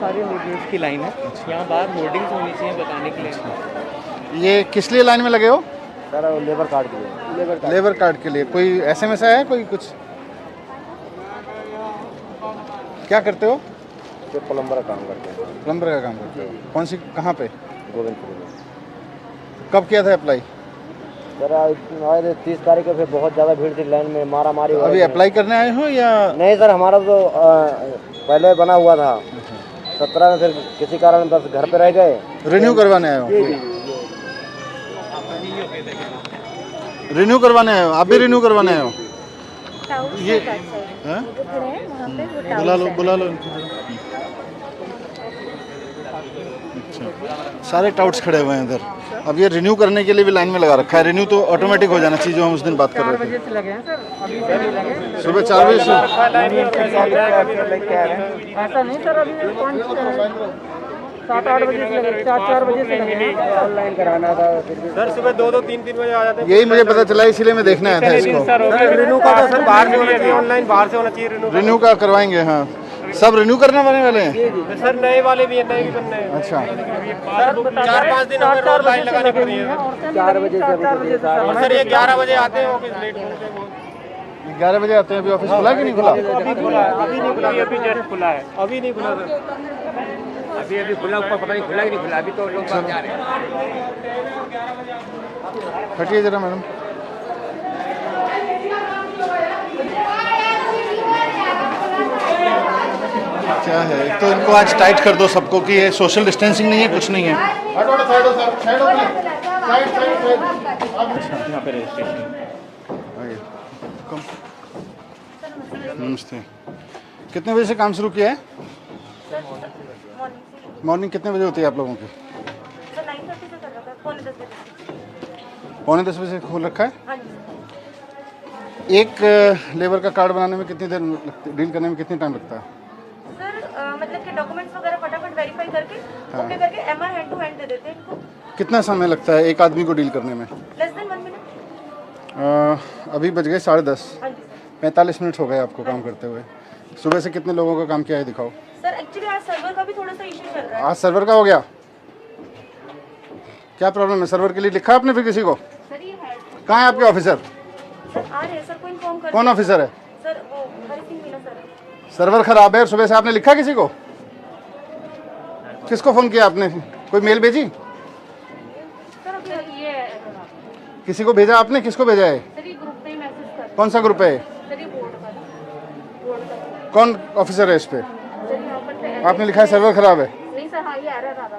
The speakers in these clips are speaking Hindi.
सारे लेबर्स की लाइन है। यहाँ बाहर होर्डिंग्स होनी चाहिए बताने के लिए। ये किस लिए लाइन में लगे हो? सर लेबर कार्ड के लिए। लेबर कार्ड के लिए। कोई एसएमएस आया है कोई कुछ? क्या करते हो? जो प्लम्बर का काम करते हैं। प्लम्बर का काम करते हो? कौन सी कहाँ पे? गोविंदपुर में। कब किया था अप्लाई? सर आए थे 30 तारीख को, फिर बहुत ज़्यादा भीड़ थी लाइन में, मारा मारी। अभी अप्लाई करने आए हो या? नहीं सर, हमारा तो पहले बना हुआ था 17 में, फिर किसी कारण बस घर पे रह गए। रिन्यू करवाने आए हो? रिन्यू करवाने आए हो? आप भी रिन्यू करवाने आए हो? ये हैं? बुला लो इनको जरा। अच्छा, सारे टाउट्स खड़े हुए हैं इधर। अब ये रिन्यू करने के लिए भी लाइन में लगा रखा है। रिन्यू तो ऑटोमेटिक हो जाना चाहिए, जो हम उस दिन बात कर रहे थे। सुबह 4 बजे से ऐसा नहीं सर, अभी 7-8 बजे से लगे, 4 बजे से लगे। ऑनलाइन कराना था सर सुबह 2-3 बजे आ जाते हैं। यही मुझे पता चला, इसीलिए मैं देखने आया था इसको। रिन्यू का तो सर बाहर से होना चाहिए, ऑनलाइन बाहर से होना चाहिए। रिन्यू का करवाएंगे। हाँ, सब रिन्यू करने वाले हैं सर नए वाले भी हैं, नए भी करने हैं। अच्छा, 4-5 दिन और लाइन लगानी पड़ रही है। 4 बजे से। सर ये 11 बजे आते हैं, ऑफिस लेट होने से। 11 बजे आते हैं। अभी ऑफिस खुला कि नहीं खुला? अभी नहीं खुला, अभी जस्ट खुला है। अभी नहीं खुला सर, अभी खुला, ऊपर पता नहीं खुला कि नहीं खुला। अभी तो लोग जा रहे हैं। हटिए जरा मैडम। क्या है, एक तो इनको आज टाइट कर दो सबको कि ये सोशल डिस्टेंसिंग नहीं है, कुछ नहीं है। यहाँ पे रजिस्ट्रेशन। नमस्ते। कितने बजे से काम शुरू किया है? मॉर्निंग कितने बजे होती है आप लोगों की? 9:30 से कर रखा है, पौने 10 बजे। पौने 10 बजे खोल रखा है। हाँ जी। एक लेबर का कार्ड बनाने में कितनी देर लगती, डील करने में कितनी टाइम लगता है? सर मतलब कि डॉक्यूमेंट्स वगैरह फटाफट वेरीफाई करके ओके करके एमआर हैंड टू हैंड दे देते हैं इनको। कितना समय लगता है एक आदमी को डील करने में? Less than 1 minute. अभी बज गए 10:30। हाँ जी 45 मिनट हो गए आपको काम करते हुए। सुबह से कितने लोगों का काम किया है दिखाओ। सर एक्चुअली आज सर्वर का भी थोड़ा सा इशू चल रहा है। आज सर्वर का हो गया? क्या प्रॉब्लम है? सर्वर के लिए लिखा आपने फिर किसी को? सर ये है कहाँ है आपके ऑफिसर? सर आ रहे हैं, सर को इन्फॉर्म कर। कौन ऑफिसर है? सर वो हरि सिंह मीना सर। सर्वर खराब है और सुबह से आपने लिखा किसी को? किसको फोन किया आपने? कोई मेल भेजी? सर अभी ये किसी को भेजा आपने? किसको भेजा है? सर ये ग्रुप पे ही मैसेज कर। कौन सा ग्रुप है? सर ये बोर्ड का। कौन ऑफिसर है इस पे? सर यहाँ पर आपने लिखा है सर्वर खराब है। नहीं सर, हाँ ये आ रहा था ना,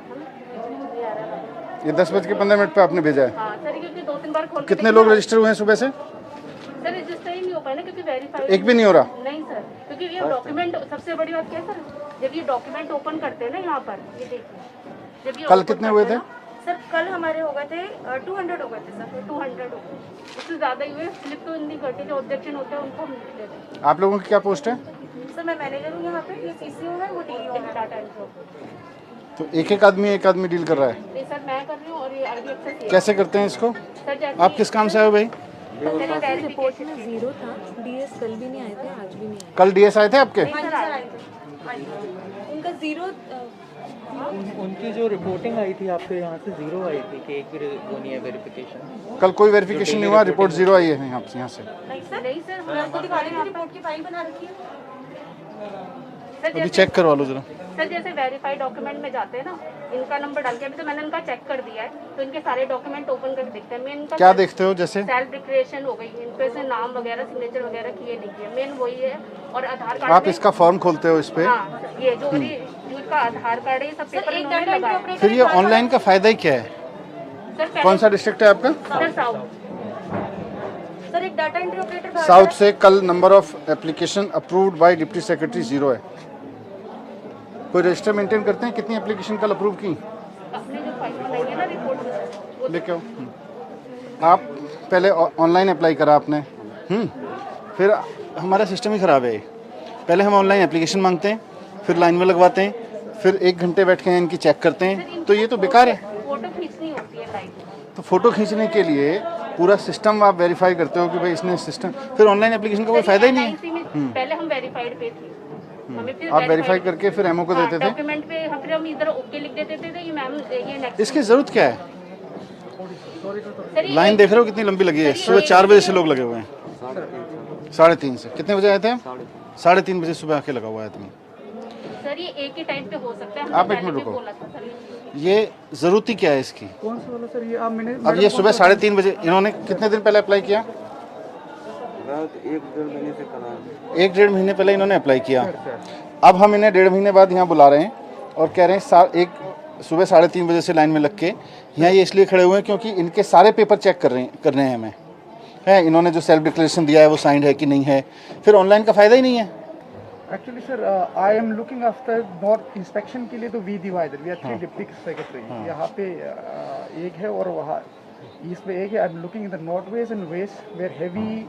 ये आ रहा था। ये 10:15 पे आपने भेजा है। हाँ सर, क्योंकि 2-3 बार खोल के कितने लोग रजिस्टर हुए हैं सुबह से? सर रजिस्टर ही नहीं हो पाया ना, क्योंकि वेरीफाई एक भी नहीं हो रहा? नहीं सर, क्योंकि ये डॉक्यूमेंट, सबसे बड़ी बात क्या है सर, जब ये डॉक्यूमेंट ओपन करते हैं ना यहाँ पर, ये देखिए जब ये कल open कितने हुए करते थे? हैं ना, सर कल हमारे हो गए थे 200 हो गए थे सर, 200 हो गए, उससे ज़्यादा ही हुए। स्लिप तो नहीं करते, जो ऑब्जेक्शन होता है उनको हम लिख देते हैं। आप लोगों की क्या पोस्ट है? सर मैं मैनेजर हूँ यहाँ पे, ये सीसीओ है, वो डीईओ है, डाटा एंट्री। तो एक आदमी डील कर रहा है। नहीं सर मैं कर रही हूँ, और ये आईडी एक्सेस कैसे करते हैं इसको? सर जैसे आप किस काम से आए हो भाई? रिपोर्ट में 0 था। डीएस कल भी नहीं आए थे, आज भी नहीं आए। कल डीएस आए थे आपके? उनका 0 उनकी जो रिपोर्टिंग आई थी आपके यहाँ से 0 आई थी कि एक भी वो नहीं है वेरिफिकेशन। कल कोई वेरिफिकेशन नहीं हुआ, रिपोर्ट 0 आई है यहाँ से। नहीं सर मैं आपको दिखा रही हूँ, रिपोर्ट की फाइल बना रखी है सर। अभी चेक करवा लो जरा। सर जैसे वेरीफाइड डॉक्यूमेंट में जाते हैं ना, इनका नंबर डाल के, अभी तो मैंने इनका चेक कर दिया है, तो इनके सारे डॉक्यूमेंट ओपन करके देखते हैं। मेन इनका क्या देखते हो? जैसे सेल्फ डिक्लेरेशन हो गई, इन पे से नाम वगैरह, सिग्नेचर वगैरह किए नहीं किए, मेन वही है। और आधार कार्ड आप में- इसका फॉर्म खोलते हो इस पे? हाँ, ये जो जो इनका आधार कार्ड है, ये सब पेपर इन्होंने लगाया। फिर ये ऑनलाइन का फायदा ही क्या है? सर कौन सा डिस्ट्रिक्ट है आपका? Sir south. सर एक डाटा एंट्री ऑपरेटर साउथ से कल number of application approved by deputy secretary 0 है। कोई रजिस्टर मेंटेन करते हैं कितनी एप्लीकेशन कल अप्रूव की? अपने जो फाइल बनाई है ना रिपोर्ट में, वो लेके आओ। आप पहले ऑनलाइन अप्लाई करा आपने, फिर हमारा सिस्टम ही ख़राब है। पहले हम ऑनलाइन एप्लीकेशन मांगते हैं, फिर लाइन में लगवाते हैं, फिर 1 घंटे बैठ के इनकी चेक करते हैं, तो ये तो बेकार है। फोटो खींचनी होती है लाइव। तो फ़ोटो खींचने के लिए पूरा सिस्टम आप वेरीफाई करते हो कि भाई इसने सिस्टम, फिर ऑनलाइन एप्लीकेशन का कोई फ़ायदा ही नहीं है। पहले हम वेरीफाइड पे थे, हमें फिर आप वेरीफाई करके फिर एमओ को देते थे? डॉक्यूमेंट पे फिर हम इधर ओके लिख देते थे कि मैम ये नेक्स्ट। इसकी ज़रूरत क्या है? सर ये लाइन देख रहे हो कितनी लंबी लगी है? सुबह 4 बजे से लोग लगे हुए हैं। 3:30 से। कितने बजे आए थे? 3:30 बजे सुबह आके लगा हुआ है आदमी। सर ये एक ही टाइम पे हो सकता है, हमने आप एक पहले मिनट भी रुको। बोला था सर। ये ज़रूरत ही क्या है इसकी? कौन सा वाला सर ये आप मैंने अब ये सुबह 3:30 बजे इन्होंने कितने दिन पहले अप्लाई किया? 1-1.5 महीने से करा है। 1-1.5 महीने पहले इन्होंने अप्लाई किया। अब हम इन्हें 1.5 महीने बाद यहाँ बुला रहे हैं और कह रहे हैं सुबह 3:30 बजे से लाइन में लग के यहाँ ये इसलिए खड़े हुए हैं क्योंकि इनके सारे पेपर चेक करने हैं हमें। है इन्होंने जो सेल्फ डिक्लेरेशन दिया है वो साइंड है कि नहीं है, फिर ऑनलाइन का फ़ायदा ही नहीं है। Actually sir I am looking after not inspection के लिए तो we divider we are 3 deputy secretary, यहाँ पे एक है और वहाँ ईस्ट पे एक है। I am looking in the north west and west where heavy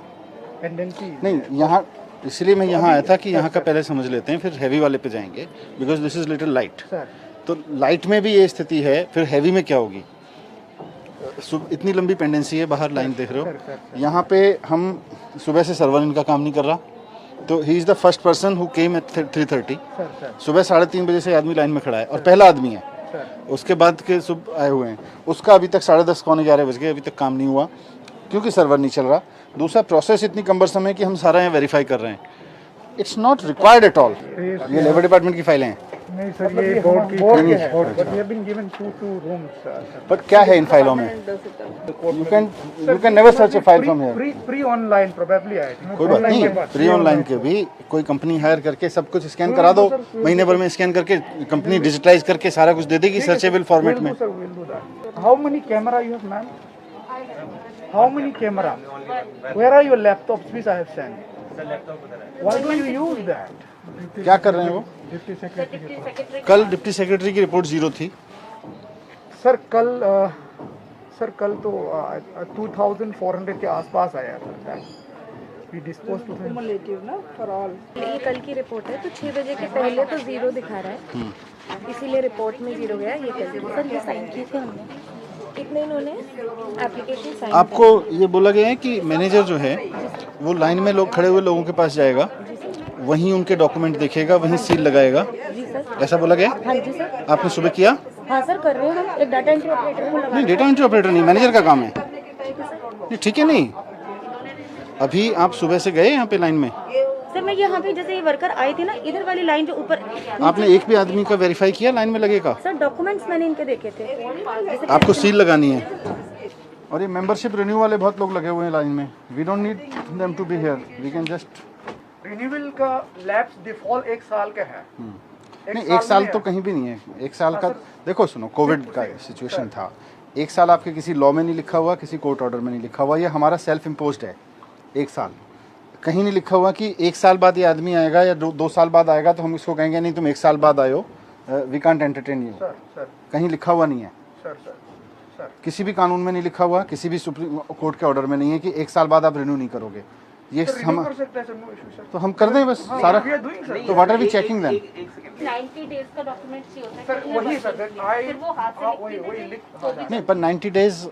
pendency. नहीं यहाँ इसलिए मैं यहाँ आया था कि यहाँ का पहले समझ लेते हैं फिर हैवी वाले पे जाएंगे, because this is little light. Sir तो लाइट में भी ये स्थिति है, फिर हैवी में क्या होगी? इतनी लंबी पेंडेंसी है, बाहर लाइन देख रहे हो। यहाँ पे हम सुबह से सर्वर इनका काम नहीं कर रहा, तो he is the first person who came at 3:30। सुबह 3:30 बजे से आदमी लाइन में खड़ा है और पहला आदमी है। उसके बाद के सुबह आए हुए हैं, उसका अभी तक 10:30 पौने 11 बज गए, अभी तक काम नहीं हुआ क्योंकि सर्वर नहीं चल रहा। दूसरा प्रोसेस इतनी कम्बरसम है कि हम सारा यहाँ वेरीफाई कर रहे हैं। It's not required at all. ये लेबर डिपार्टमेंट की फाइलें हैं। नहीं सर ये बोर्ड की है, but we have been given 2 rooms sir. But क्या है इन फाइलों में? You can never search a file from here. Pre online probably I think. कोई बात नहीं, प्री ऑनलाइन के भी कोई कंपनी हायर करके सब कुछ स्कैन करा दो, महीने भर में स्कैन करके कंपनी डिजिटाइज करके सारा कुछ दे देगी सर्चेबल फॉर्मेट में। How many camera you have ma'am? How many camera? Where are your laptops which I have sent? Why do you use that? क्या कर रहे हैं वो? Deputy secretary. कल डिप्टी सेक्रेटरी की रिपोर्ट 0 थी। सर कल तो 2400 के आसपास आया था। वी डिस्पोज टू क्युमुलेटिव ना फॉर ऑल। ये कल की रिपोर्ट है तो 6 बजे के पहले तो 0 दिखा रहा है, इसीलिए रिपोर्ट में 0 गया। ये कल सर ये साइन किए थे हमने, इतने इन्होंने एप्लीकेशन साइन। आपको ये बोला गया है कि मैनेजर जो है वो लाइन में लोग खड़े हुए लोगों के पास जाएगा, वहीं उनके डॉक्यूमेंट देखेगा, वहीं सील लगाएगा, जी सर। ऐसा बोला गया? हाँ जी सर। आपने सुबह किया? हाँ सर कर रहे हैं हम, एक डाटा एंट्री ऑपरेटर को लगा। नहीं, डेटा एंट्री ऑपरेटर नहीं, मैनेजर का काम है। नहीं ठीक है, नहीं अभी आप सुबह से गए यहाँ पे लाइन में? सर मैं यहाँ पे जैसे ये वर्कर आए थे ना, इधर वाली लाइन जो ऊपर। आपने एक भी आदमी का वेरीफाई किया लाइन में लगेगा? सर डॉक्यूमेंट्स मैंने इनके देखे थे, जैसे आपको सील लगानी है। और ये मेंबरशिप रिन्यू वाले बहुत लोग लगे हुए हैं लाइन में। We don't need them to be here, we can just. Renewal का लैप्स डिफॉल्ट 1 साल का है। नहीं 1 साल तो कहीं भी नहीं है। 1 साल का देखो, सुनो कोविड का सिचुएशन था, 1 साल आपके किसी लॉ में नहीं लिखा हुआ, किसी कोर्ट ऑर्डर में नहीं लिखा हुआ, ये हमारा सेल्फ इम्पोज्ड है। 1 साल कहीं नहीं लिखा हुआ कि 1 साल बाद ये आदमी आएगा या 2 साल बाद आएगा तो हम इसको कहेंगे नहीं तुम 1 साल बाद आयो, वी कांट एंटरटेन यू। कहीं लिखा हुआ नहीं है। किसी भी कानून में नहीं लिखा हुआ, किसी भी सुप्रीम कोर्ट के ऑर्डर में नहीं है कि 1 साल बाद आप रिन्यू नहीं करोगे। ये हम तो हम कर दें बस सारा। तो what are we checking then? 90 days का डॉक्यूमेंट चाहिए होता है। सर वही सर फिर वो हाथ से लिख के नहीं पर 90 डेज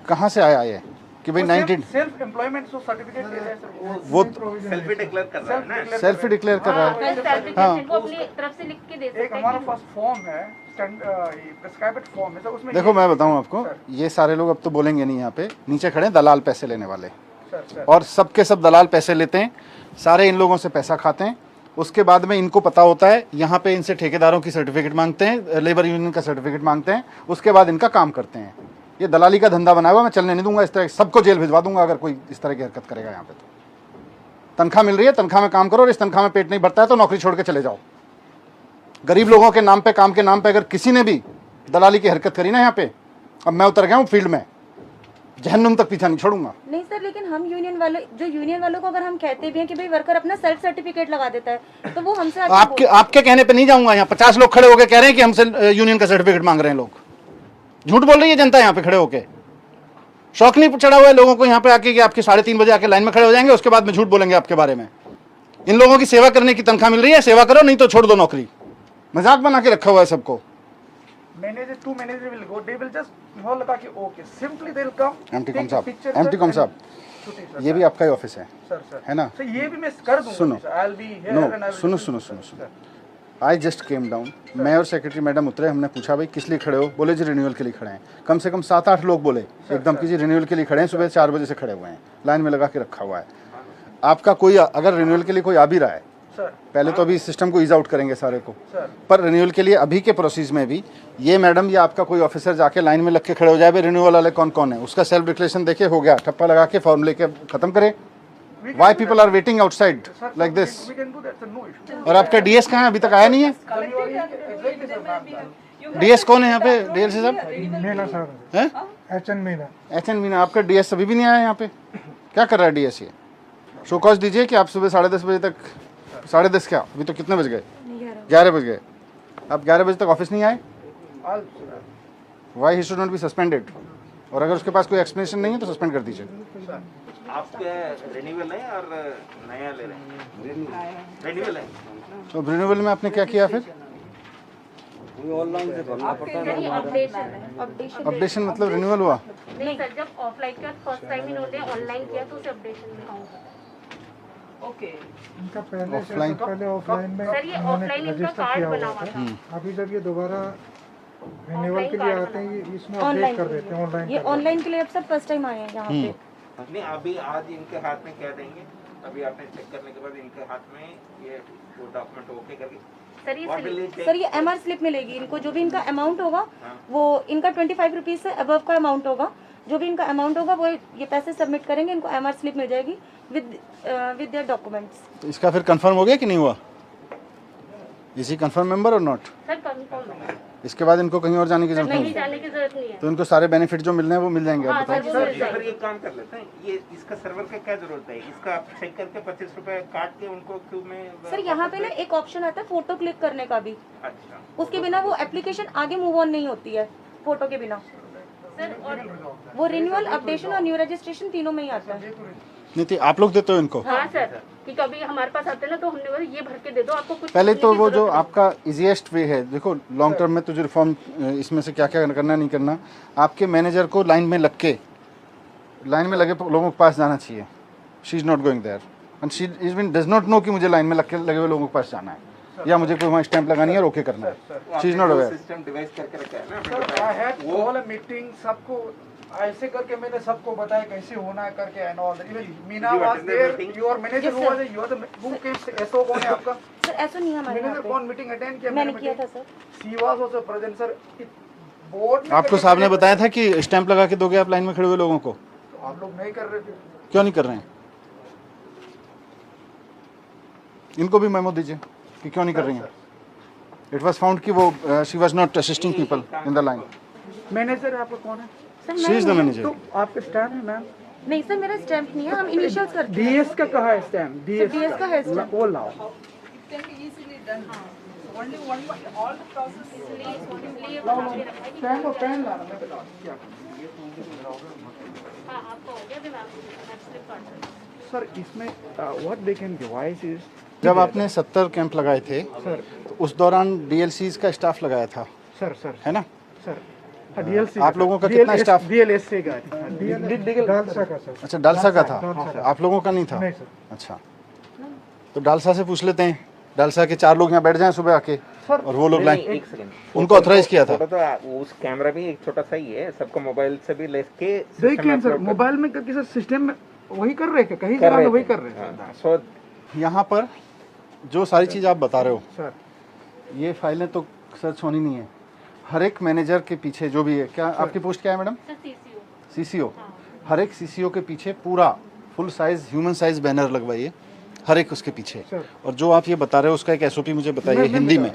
कहाँ से आया ये कि भाई 90 सेल्फ एम्प्लॉयमेंट जो सर्टिफिकेट दे रहे हैं सर वो सेल्फ डिक्लेयर कर रहा है ना। सेल्फ डिक्लेयर कर रहा है। हाँ वो अपनी तरफ से लिख के दे सकते एक हमारा फर्स्ट फॉर्म है प्रिस्क्राइब्ड फॉर्म है सर, उसमें देखो मैं बताऊं आपको, ये सारे लोग अब तो बोलेंगे नहीं, यहाँ पे नीचे खड़े हैं दलाल पैसे लेने वाले, और सबके सब दलाल पैसे लेते हैं, सारे इन लोगों से पैसा खाते हैं। उसके बाद में इनको पता होता है, यहाँ पे इनसे ठेकेदारों की सर्टिफिकेट मांगते हैं, लेबर यूनियन का सर्टिफिकेट मांगते हैं, उसके बाद इनका काम करते हैं। ये दलाली का धंधा बनाया हुआ, मैं चलने नहीं दूंगा। इस तरह सबको जेल भिजवा दूंगा अगर कोई इस तरह की हरकत करेगा यहाँ पे। तो तनख्वाह मिल रही है, तनख्वाह में काम करो, और इस तनख्वाह में पेट नहीं भरता है तो नौकरी छोड़ के चले जाओ। गरीब लोगों के नाम पे, काम के नाम पे अगर किसी ने भी दलाली की हरकत करी ना यहाँ पे, अब मैं उतर गया हूँ फील्ड में, जहन्नुम तक पीछा नहीं छोड़ूंगा। नहीं सर, लेकिन हम यूनियन वालों को अगर हम कहते भी हैं कि भाई वर्कर अपना सेल्फ सर्टिफिकेट लगा देता है तो वो हमसे आपके कहने पे नहीं जाऊंगा। यहाँ 50 लोग खड़े होकर कह रहे हैं कि हमसे यूनियन का सर्टिफिकेट मांग रहे हैं लोग। झूठ बोल रही है जनता यहाँ पे खड़े होके। शौक नहीं चढ़ा हुआ है लोगों को यहाँ पे आके कि आपके 3:30 बजे आके लाइन में खड़े हो जाएंगे, उसके बाद में झूठ बोलेंगे आपके बारे में। इन लोगों की सेवा करने की तनख्वाह मिल रही है, सेवा करो, नहीं तो छोड़ दो नौकरी। मजाक बना के रखा हुआ है सबको। Two managers will go. They will just no लगा के okay. Simply they will come. MT कॉम साहब, छुट्टी सर। ये भी आपका ही ऑफिस है सर है ना? सर ये भी मैं कर दूंगा सुनो। Sir. I'll be here no and I will सुनो do सुनो this, सुनो सर। सुनो आई जस्ट केम डाउन, मैं और सेक्रेटरी मैडम उतरे, हमने पूछा भाई किस लिए खड़े हो? बोले जी रिन्यूअल के लिए खड़े हैं। कम से कम 7-8 लोग बोले एकदम कि जी रिन्यूअल के लिए खड़े हैं, सुबह 4 बजे से खड़े हुए हैं, लाइन में लगा के रखा हुआ है। आपका कोई अगर रिन्यूअल के लिए कोई आ भी रहा है, सर पहले तो अभी सिस्टम को ईज आउट करेंगे सारे को, सर पर रिन्यूअल के लिए अभी के प्रोसेस में भी ये मैडम या आपका कोई ऑफिसर जाके लाइन में लग के खड़े हो जाए, रिन्यूअल वाले कौन कौन है, उसका सेल्फ डिक्लेरेशन देके हो गया, ठप्पा लगा के फॉर्म लेके खत्म करे। Why people are waiting outside like this? we can do that sir, no issue। और आपका डीएस कहाँ है? अभी तक आया नहीं है। Exactly sir, ma'am। डीएस कौन है यहाँ पे? डीएल साहब मीना सर, हैं? एचएन मीना। एचएन मीना। आपका डीएस अभी भी नहीं आया यहाँ पे, क्या कर रहा है डीएस? ये शो कॉज दीजिए कि आप सुबह 10:30 बजे तक, 10:30 क्या, अभी तो कितने बज गए? 11 बज गए। आप 11 बजे तक ऑफिस नहीं आए? Why he should not be suspended? और अगर उसके पास कोई एक्सप्लेनेशन नहीं है तो सस्पेंड कर दीजिए। आपके रिन्यूअल है और नया ले रहे हैं? रिन्यूअल है। तो रिन्यूअल में आपने क्या किया फिर? ऑनलाइन से भरना पड़ता सर ये अपडेशन अपडेशन मतलब रिन्यूअल हुआ? नहीं सर, जब ऑफलाइन का फर्स्ट टाइम इन्होंने ऑनलाइन किया तो उसे अपडेशन में काउंट होगा। इनका पहले ऑफलाइन ऑफलाइन में सर ये ऑफलाइन इनका कार्ड बना हुआ था। अभी जब ये दोबारा रिन्यूअल के लिए आते हैं ये इसमें अपडेट ऑनलाइन कर देते हैं ऑनलाइन। ये ऑनलाइन के लिए अब सब फर्स्ट टाइम आए हैं यहाँ पे। नहीं अभी आज इनके हाथ में क्या देंगे? अभी आपने चेक करने के बाद इनके हाथ में ये वो डॉक्यूमेंट ओके करके सर ये What will it take? Sir ये MR स्लिप मिलेगी इनको, जो भी इनका अमाउंट होगा वो इनका 25 रुपीज़ से अबव का अमाउंट होगा, जो भी इनका अमाउंट होगा वो ये पैसे सबमिट करेंगे, इनको MR स्लिप मिल जाएगी विद देयर डॉक्यूमेंट्स। तो इसका फिर कंफर्म हो गया कि नहीं हुआ? इज ही कंफर्म मेंबर और नॉट? सर कंफर्म है, इसके बाद इनको कहीं और जाने की जरूरत नहीं नहीं है, जाने की जरूरत नहीं है। तो इनको सारे बेनिफिट जो मिलने हैं वो मिल जाएंगे। हाँ आप सर बताओ। वो मिल सर जाएगी। ये काम कर लेते हैं, ये इसका सर्वर का क्या जरूरत है? इसका आप चेक करके 25 रुपए काट के उनको क्यों में? सर यहाँ पे ना एक ऑप्शन आता है फोटो क्लिक करने का भी, अच्छा उसके बिना वो एप्लीकेशन आगे मूव ऑन नहीं होती है फोटो के बिना। सर और वो रिन्यूअल, अपडेशन और न्यू रजिस्ट्रेशन तीनों में ही आता है। नहीं थी आप लोग देते हो इनको? हाँ सर, कि कभी हमारे पास आते हैं ना तो हमने बोला ये भर के दे दो, आपको कुछ पहले लिखने तो की वो जरूरत जो आपका इजीएस्ट वे है, देखो लॉन्ग टर्म में तो जो रिफॉर्म इसमें से क्या क्या करना नहीं करना, आपके मैनेजर को लाइन में लग के, लाइन में लगे लोगों के पास जाना चाहिए। She is not going there and she even does not know कि मुझे लाइन में लगे हुए लोगों के पास जाना है या मुझे कोई वहाँ स्टैंप लगानी है और ओके करना है। She is not aware. System device करके रखा है ना सर अपने I had call a meeting, सबको ऐसे करके मैंने सबको बताया कैसे होना है करके and all. Even Meena You was attended there, meeting? Your manager Yes, who was your the who came SO कौन है आपका? सर ऐसा नहीं है हमारे यहाँ मैनेजर पे। कौन मीटिंग अटेंड किया? मैंने किया था sir. She was also present sir. Board आपको साहब ने बताया था कि स्टैंप लगा के दोगे आप लाइन में खड़े हुए लोगों को? तो आप लोग नहीं कर रहे थे। क्यों नहीं कर रहे हैं? इनको भी मेमो दीजिए कि क्यों नहीं कर रही हैं। इट वाज फाउंड कि वो she was not assisting people in the line. Manager आपका कौन है? सर शी इज द तो मैनेजर। आपके स्टैम्प है मैम? नहीं सर मेरा स्टैम्प नहीं है, हम इनिशियल्स करते हैं। डीएस का कहा है स्टैम्प? डीएस DS का है stamp। वो लाओ। इसलिए बना के रखा है कि स्टैम्प और पेन लाना, मैं बता दूं क्या करना हाँ आपको हो गया, अभी मैं आपको स्लिप काट रही हूँ। सर इसमें what they can device is. जब आपने 70 कैंप लगाए थे सर तो उस दौरान डीएलसीज का स्टाफ लगाया था, सर है ना? सर डीएलसी आप लोगों का कितना स्टाफ? डीएलएससी का डालसा का सर। अच्छा डालसा का था, आप लोगों का नहीं था? नहीं सर। अच्छा तो डालसा से पूछ लेते हैं, डालसा के 4 लोग यहाँ बैठ जाएं सुबह आके सर और वो लोग लाइन, एक सेकंड, उनको ऑथराइज किया था। फोटो तो उस कैमरा भी एक छोटा सा ही है, सबको मोबाइल से भी लेके देखिए सर मोबाइल में करके सर सिस्टम में वही कर रहे थे, कहीं जगह में वही कर रहे थे सो यहाँ पर जो सारी चीज़ आप बता रहे हो, सर। ये फाइलें तो सर्च होनी नहीं है। हर एक मैनेजर के पीछे जो भी है, क्या आपकी पोस्ट क्या है मैडम? Sir CCO CCO. हर एक सीसीओ के पीछे पूरा full size human size banner लगवाइए हर एक उसके पीछे। और जो आप ये बता रहे हो उसका एक एसओपी मुझे बताइए हिंदी में,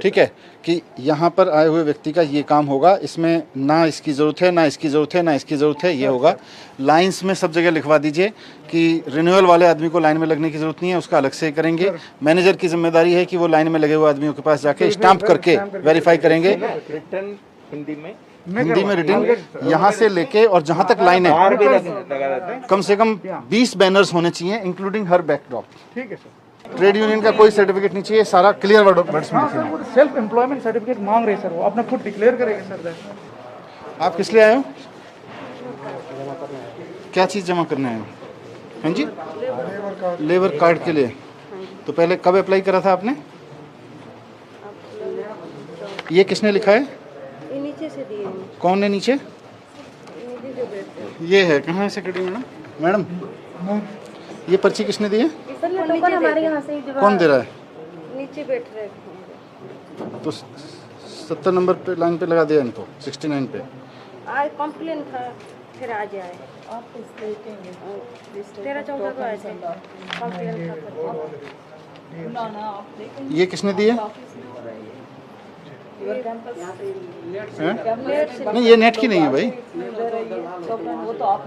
ठीक है, कि यहाँ पर आए हुए व्यक्ति का ये काम होगा, इसमें ना इसकी ज़रूरत है ना इसकी ज़रूरत है ना इसकी ज़रूरत है, ये होगा। लाइंस में सब जगह लिखवा दीजिए कि रिन्यूअल वाले आदमी को लाइन में लगने की ज़रूरत नहीं है, उसका अलग से करेंगे। मैनेजर की जिम्मेदारी है कि वो लाइन में लगे हुए आदमियों के पास जाके स्टाम्प करके वेरीफाई करेंगे। रिटर्न हिंदी में रिटर्न यहाँ से लेके और जहाँ तक लाइन है बाहर भी लगा देते हैं। कम से कम 20 बैनर्स होने चाहिए इंक्लूडिंग हर बैकड्रॉप। ठीक है सर। ट्रेड यूनियन का कोई सर्टिफिकेट नहीं चाहिए, सारा क्लियर वर्ड्स में हाँ सर, वो सेल्फ एम्प्लॉयमेंट सर्टिफिकेट मांग रहे हैं सर, वो अपना खुद डिक्लेयर करेंगे सर। आप किस लिए आए हो? क्या चीज़ जमा करने आए हो? हाँ जी, लेबर कार्ड के लिए। तो पहले कब अप्लाई करा था आपने? ये किसने लिखा है? ये नीचे से दिए हैं। कौन है नीचे? ये है, कहाँ है सेक्रेटरी मैडम? मैडम ये पर्ची किसने दी है? सर ये टोकन हमारे यहाँ से ही जब कौन दे रहा है? नीचे बैठ रहे हैं। तो 70 नंबर पे लाइन पे लगा दिया इनको, 69 पे। आज कंप्लेन था, फिर आज आए। आप 13-14 को आए थे, कंप्लेन था। ये किसने दी है? हैं? नहीं ये नेट की नहीं है भाई।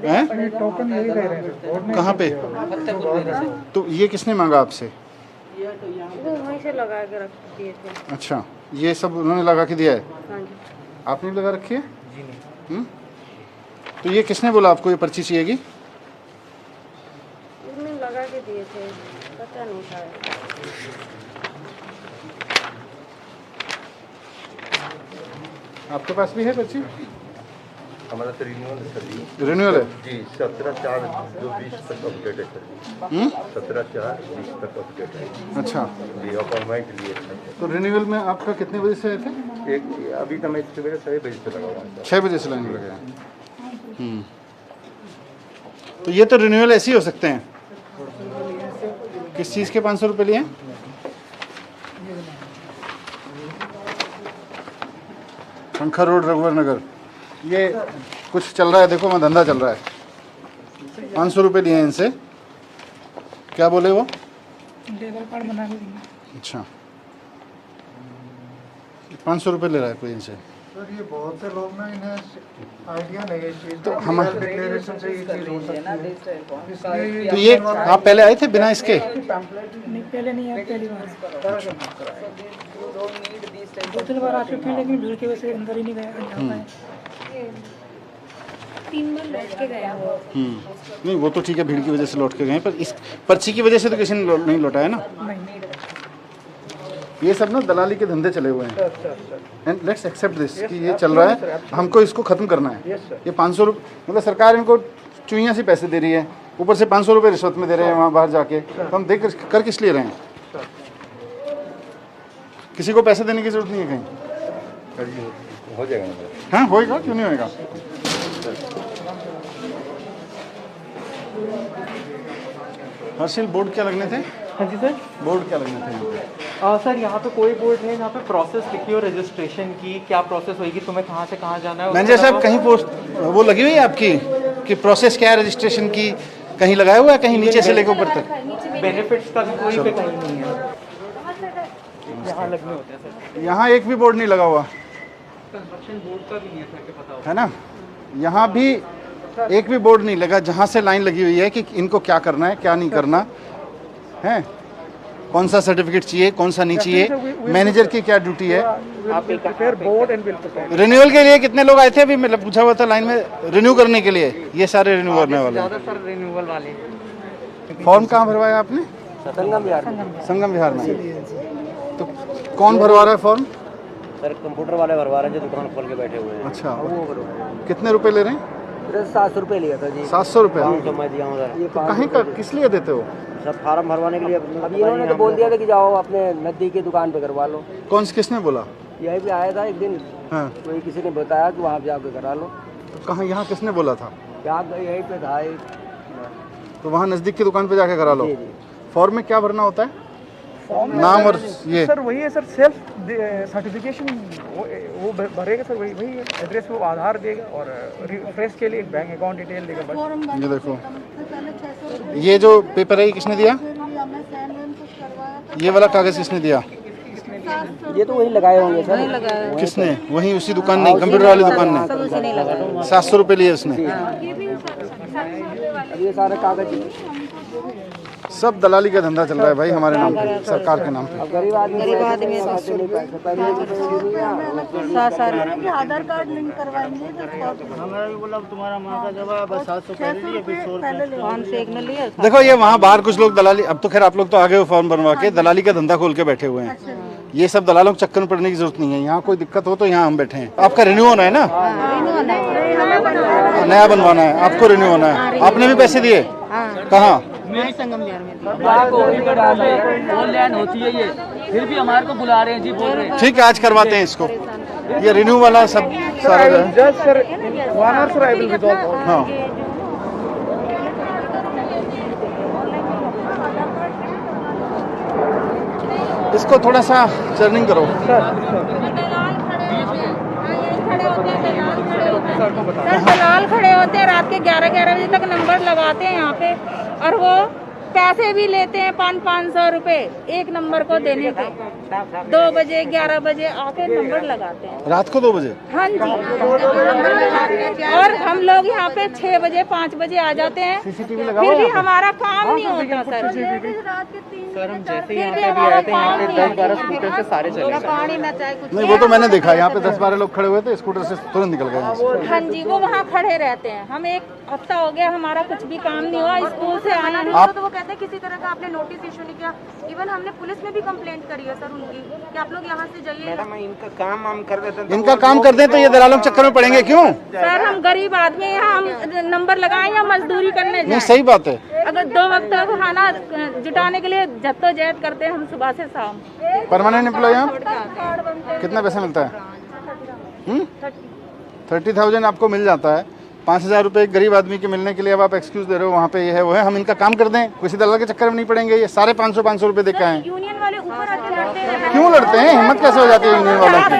हैं? टोकन यही दे रहे हैं। कहाँ पे? तो ये किसने मांगा आपसे? वो वहीं से लगा के रख दिए थे। अच्छा, ये सब उन्होंने लगा के दिया है? हाँ जी। आपने भी लगा रखी है? जी नहीं। तो ये किसने बोला आपको ये पर्ची चाहिएगी? उसने लगा के दिए थे, पता नहीं था। आपके पास भी है पर्ची? हमारा तो रिन्यूअल है सर जी। रिन्यूअल है जी 17/4/20 तक अपडेट है सर जी। 17/4/20 तक अपडेट है अच्छा। जी, अपॉइंटमेंट लिए थे। तो रिन्यूअल में आपका कितने बजे से आए थे? एक अभी तो मैं सुबह 6 बजे से लगा हुआ हूँ सर। 6 बजे से लाइन में लगे हैं। तो ये तो रिन्यूअल ऐसे ही हो सकते हैं। किस चीज़ के 500 रुपये लिए? पंखा रोड, रघुवर नगर। ये कुछ चल रहा है, देखो मैं धंधा चल रहा है। 500 रुपये लिए हैं इनसे। क्या बोले वो? लेबर कार्ड बना के दिए। अच्छा, 500 रुपये ले रहा है कोई इनसे। सर ये बहुत से लोग ना, इन्हें आइडिया नहीं है इस चीज़ तो का। हम डिक्लेरेशन से ये चीज़ हो सकती है। इसलिए तो ये आप पहले आए थे बिना इसके? नहीं, पहले नहीं है, पहली बार 2-3 बार आ चुके हैं, लेकिन भीड़ की वजह से अंदर ही नहीं गए। 3 बार लौट के गया वो। नहीं वो तो ठीक है, भीड़ की वजह से लौट के गए, पर इस पर्ची की वजह से तो किसी ने नहीं लौटाया ना। ये सब ना दलाली के धंधे चले हुए हैं। एंड लेट्स एक्सेप्ट दिस कि ये चल रहा है, हमको इसको ख़त्म करना है। ये 500 रुपये मतलब सरकार इनको चुईयाँ सी पैसे दे रही है, ऊपर से 500 रुपये रिश्वत में दे रहे हैं वहाँ बाहर जाके। तो हम देख कर किस लिए रहे हैं? किसी को पैसे देने की जरूरत नहीं है कहीं। सर जी हो जाएगा ना? हाँ होएगा, क्यों नहीं होएगा। हर्षिल बोर्ड क्या लगने थे? हाँ जी सर। बोर्ड क्या लगने थे यहाँ पे? सर यहाँ पे कोई बोर्ड नहीं, यहाँ पे प्रोसेस लिखी हो रजिस्ट्रेशन की, क्या प्रोसेस होगी, तुम्हें कहाँ से कहाँ जाना है। मैनेजर साहब कहीं पोस्ट वो लगी हुई है आपकी कि प्रोसेस क्या है रजिस्ट्रेशन की? कहीं लगाया हुआ है कहीं नीचे से लेकर ऊपर तक? बेनिफिट्स का भी कोई पे कहीं नहीं है, यहाँ लगने होते हैं सर। यहाँ एक भी बोर्ड नहीं लगा हुआ कंस्ट्रक्शन बोर्ड का भी नहीं है सर, पता हो। है ना? यहाँ भी एक भी बोर्ड नहीं लगा जहाँ से लाइन लगी हुई है कि इनको क्या करना है क्या नहीं करना है, कौन सा सर्टिफिकेट चाहिए कौन सा नहीं चाहिए, मैनेजर की क्या ड्यूटी है। रिन्यूअल के लिए कितने लोग आए थे अभी? मतलब पूछा हुआ था लाइन में रिन्यू करने के लिए, ये सारे रिन्यू करने वाले हैं। सर रिन्यूअल वाले फॉर्म कहाँ भरवाया आपने? संगम बिहार संगम विहार में। तो कौन भरवा रहा है फॉर्म? सर कंप्यूटर वाले भरवा रहे हैं जो दुकान खोल के बैठे हुए हैं। अच्छा, कितने रुपए ले रहे हैं? 700 रुपये लिया था जी। 700 रुपये? तो मैं दिया हूँ सर। तो कहीं का किस लिए देते हो? सब फार्म भरवाने के लिए। अभी इन्होंने तो बोल दिया था कि जाओ अपने नज़दीक की दुकान पे करवा लो। किसने बोला? यहीं पे आया था एक दिन, हाँ। कोई किसी ने बताया कि वहाँ पे जाके करा लो। तो कहाँ, यहाँ किसने बोला था? क्या यहीं पे था एक। तो वहाँ नज़दीक की दुकान पे जाके करा लो। जी जी। फॉर्म में क्या भरना होता है? नाम और ये सर वही है सर, सेल्फ सर्टिफिकेशन वो भरेगा सर, वही है एड्रेस, वो आधार देगा और रिफ्रेश के लिए बैंक अकाउंट डिटेल देगा बस। ये देखो, ये जो पेपर है ये किसने दिया? ये वाला कागज़ किसने दिया? ये तो वही लगाए होंगे सर। किसने? वहीं उसी दुकान ने, कंप्यूटर वाली दुकान ने। 700 रुपये लिए उसने। अब ये सारे कागज सब दलाली का धंधा चल रहा है भाई हमारे नाम पे, सरकार के नाम पे। अब गरीब आदमी आधार कार्ड लिंक करवाएंगे तो हमारा भी बोला तुम्हारा माँ का जवाब बस 501 में लिया। देखो ये वहाँ बाहर कुछ लोग दलाली, अब तो खैर आप लोग तो आगे हो फॉर्म बनवा के, दलाली का धंधा खोल के बैठे हुए हैं। ये सब दलालों के चक्कर में पड़ने की जरूरत नहीं है। यहाँ कोई दिक्कत हो तो यहाँ हम बैठे हैं। आपका रिन्यू होना है ना? नया बनवाना है आपको, रिन्यू होना है। आपने भी पैसे दिए? कहाँ? संगम बिहार में ऑनलाइन होती है ये, फिर भी हमारे को बुला रहे हैं जी, बोल रहे हैं। ठीक है, आज करवाते हैं इसको। ये रिन्यू वाला सब सारा जो है। Just sir, 1 hour sir, I will resolve all. हाँ, इसको थोड़ा सा चर्निंग करो। सर दलाल खड़े होते हैं रात के 11-11 बजे तक नंबर लगाते हैं यहाँ पे, और वो पैसे भी लेते हैं 500-500 रुपए एक नंबर को देने के। 2 बजे 11 बजे आके नंबर लगाते हैं रात को 2 बजे? हाँ जी। और हम लोग यहाँ पे 6 बजे 5 बजे आ जाते हैं, फिर भी हमारा काम नहीं होता सर। सर हम जैसे ही यहाँ पे भी आए थे, यहाँ पे 10-12 स्कूटर से सारे चले गए। नहीं, वो तो मैंने देखा, यहाँ पे 10-12 लोग खड़े हुए थे, स्कूटर से तुरंत निकल गए। हाँ जी, वो वहाँ खड़े रहते हैं। हम 1 हफ्ता हो गया, हमारा कुछ भी काम नहीं हुआ, स्कूल से आए हैं। तो वो कहते हैं किसी तरह का आपने नोटिस इशू नहीं किया। इवन हमने पुलिस में भी कंप्लेंट करी है सर उनकी कि आप लोग यहाँ से जाइए। मैडम इनका काम हम कर देते हैं, इनका काम कर दें तो ये दलालों के चक्कर में पड़ेंगे क्यों? सर हम गरीब आदमी हैं, हम नंबर लगाएं या मजदूरी करने नहीं, जाएं। सही बात है। अगर 2 वक्त का खाना जुटाने के लिए जद्दोजहद करते हैं हम सुबह से शाम। परमानेंट एम्प्लॉय आप? कितना पैसा मिलता है? 30,000 आपको मिल जाता है। 5,000 रुपये एक गरीब आदमी के मिलने के लिए अब आप एक्सक्यूज दे रहे हो, वहाँ पे ये है वो है। हम इनका काम कर दें, किसी दलाल के चक्कर में नहीं पड़ेंगे। ये सारे 500 रुपये दे के आए। यूनियन वाले ऊपर आके लड़ते हैं। क्यों लड़ते हैं? हिम्मत कैसे हो जाती है यूनियन वालों की?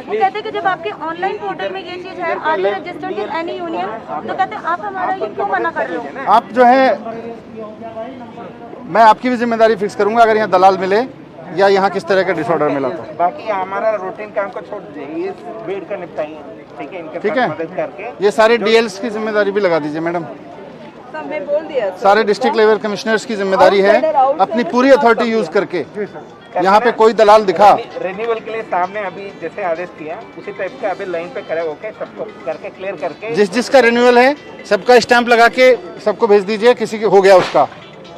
वो कहते हैं कि जब आपके ऑनलाइन पोर्टल में ये चीज है, are you registered in any union, तो कहते हैं आप हमारा ये क्यों मना कर रहे हो? आप जो है, मैं आपकी भी जिम्मेदारी फिक्स करूंगा अगर यहाँ दलाल मिले या यहाँ किस तरह का डिसऑर्डर मिला तो। बाकी हमारा रूटीन काम को छोड़ दीजिए, ये भीड़ का निपटाइए, ठीक है? इनके ठीक साथ है, मदद करके ये सारे डीएल्स की जिम्मेदारी भी लगा दीजिए मैडम। सारे डिस्ट्रिक्ट लेवल कमिश्नर्स की जिम्मेदारी है अपनी पूरी अथॉरिटी यूज करके यहाँ पे कोई दलाल दिखा। रिन्यूअल के लिए सामने अभी जैसे आदेश किया उसी टाइप का अभी लाइन पे खड़े होके सबको करके क्लियर करके जिस जिसका रिन्यूअल है सबका स्टैंप लगा के सबको भेज दीजिए, किसी की हो गया उसका,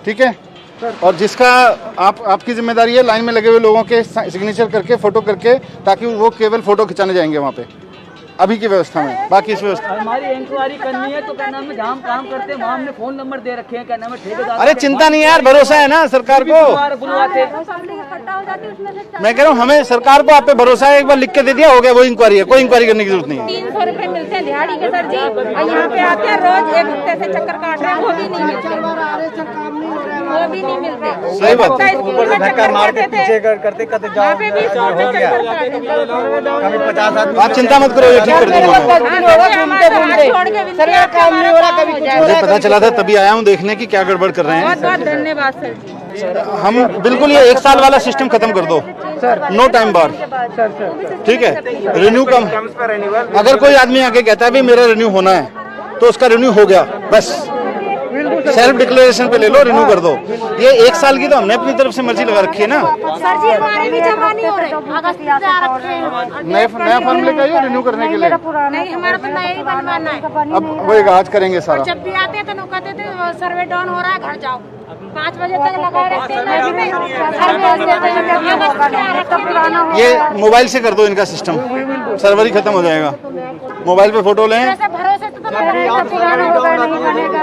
ठीक है? और जिसका आपकी जिम्मेदारी है लाइन में लगे हुए लोगों के सिग्नेचर करके फोटो करके, ताकि वो केवल फोटो खिंचाने जाएंगे वहाँ पे अभी की व्यवस्था में। बाकी इस व्यवस्था हमारी इंक्वायरी करनी है तो क्या नाम है, जहाँ हम काम करते हैं वहाँ हमने फोन नंबर दे रखे हैं, क्या नाम है ठेकेदार। अरे चिंता नहीं यार, भरोसा है ना सरकार को। बुलवाते मैं कह रहा हूँ हमें सरकार को आप पे भरोसा है, एक बार लिख के दे दिया हो गया, वो इंक्वायरी है, कोई इंक्वायरी करने की जरूरत नहीं है। 300 रुपए मिलते हैं दिहाड़ी के सर जी, और यहाँ पे आते हैं रोज 1 हफ्ते से चक्कर काट रहे हैं, वो भी नहीं मिलते, वो भी नहीं मिलते। सही बात है। स्कूल में चक्कर मारते थे, यहाँ पे भी चक्कर काटे। आप चिंता मत करो, ये ठीक कर दूंगा मैं। मुझे पता चला था तभी आया हूँ देखने की क्या गड़बड़ कर रहे बहुत हैं। बहुत धन्यवाद सर जी। हम बिल्कुल ये 1 साल वाला सिस्टम खत्म कर दो, नो टाइम बार, ठीक है? रिन्यू कम, अगर कोई आदमी आके कहता है भी मेरा रिन्यू होना है तो उसका रिन्यू हो गया, बस सेल्फ डिक्लेरेशन पे ले लो, रिन्यू कर दो। ये 1 साल की तो हमने अपनी तरफ से मर्जी लगा रखी है ना। सर जी हमारे भी जमा नहीं हो रहे, अगस्त से आ रखे हैं। नया फॉर्म लेकर आइए रिन्यू करने के लिए। नहीं हमारा तो नया ही बनवाना है। अब वही आज करेंगे सारा। जब भी आते हैं तो कहते थे सर्वे डाउन हो रहा है, घर जाओ। 5 बजे तक लगा रहते हैं। ये मोबाइल से कर दो इनका सिस्टम, सर्वर ही खत्म हो जाएगा। मोबाइल पे फोटो लें। भरोसे तो पुराना होगा, नहीं बनेगा।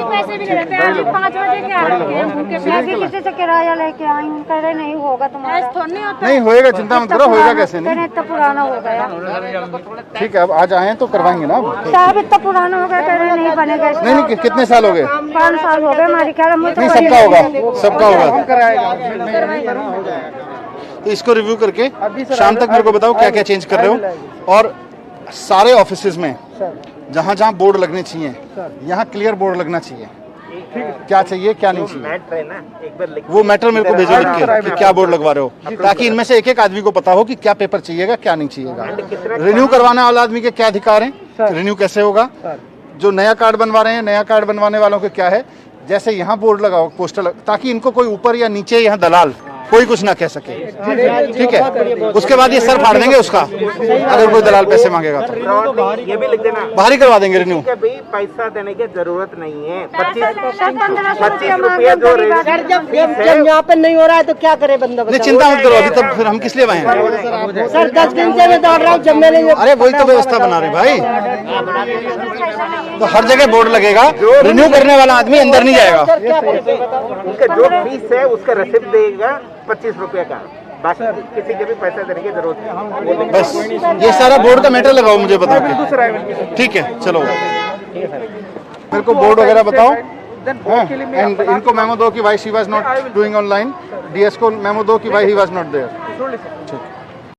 पैसे भी रहते हैं, अभी 5 बजे के आ रखे हैं। मैं भी किसी से किराया लेके आई हूँ, कह रहे नहीं होगा तुम्हारा। नहीं होता। नहीं होएगा, चिंता मत करो, होएगा कैसे नहीं। इतना पुराना हो गया ठीक है, अब आज आए तो करवाएंगे ना। साहब, इतना पुराना हो गया, कह रहे नहीं बनेगा। नहीं नहीं, कितने साल हो गए? 5 साल हो गए हमारी ख्याल। नहीं, सबका होगा, सबका होगा। तो इसको रिव्यू करके शाम तक मेरे को बताओ क्या क्या चेंज कर रहे हो। और सारे ऑफिसेज में जहाँ जहाँ बोर्ड लगने चाहिए, यहाँ क्लियर बोर्ड लगना चाहिए, क्या चाहिए क्या नहीं चाहिए। वो मैटर मेरे को भेजो लिख के कि क्या बोर्ड लगवा रहे हो, ताकि इनमें से एक एक आदमी को पता हो कि क्या पेपर चाहिएगा क्या नहीं चाहिएगा। रिन्यू करवाने वाला आदमी के क्या अधिकार है, रिन्यू कैसे होगा, जो नया कार्ड बनवा रहे हैं नया कार्ड बनवाने वालों के क्या है। जैसे यहाँ बोर्ड लगाओ, पोस्टर ताकि इनको कोई ऊपर या नीचे यहाँ दलाल कोई कुछ ना कह सके, ठीक है। उसके बाद ये सर फाड़ देंगे उसका, अगर कोई दलाल पैसे मांगेगा तो ये भी लिख देना बाहर ही करवा देंगे रिन्यू। कि भाई पैसा देने की जरूरत नहीं है। 25 रुपया रुपया जो जब यहाँ पे नहीं हो रहा है तो क्या करे बंदा? नहीं चिंता मत करो, अभी तब फिर हम किस लिए आए हैं? सर 10 दिन से मैं दौड़ रहा हूँ, जब मैंने अरे वही तो व्यवस्था बना रहे भाई, तो हर जगह बोर्ड लगेगा, रिन्यू करने वाला आदमी अंदर नहीं जाएगा। उनका जो फीस है उसका रसीद देगा 25 रुपया का, बाकी किसी के भी पैसा देने की जरूरत नहीं। बस ये सारा बोर्ड का मैटर लगाओ मुझे बता के, ठीक है चलो मेरे को बोर्ड वगैरह बताओ। एंड इनको मेमो दो कि why she was not doing online, DS को मेमो दो कि why he was not there. ठीक।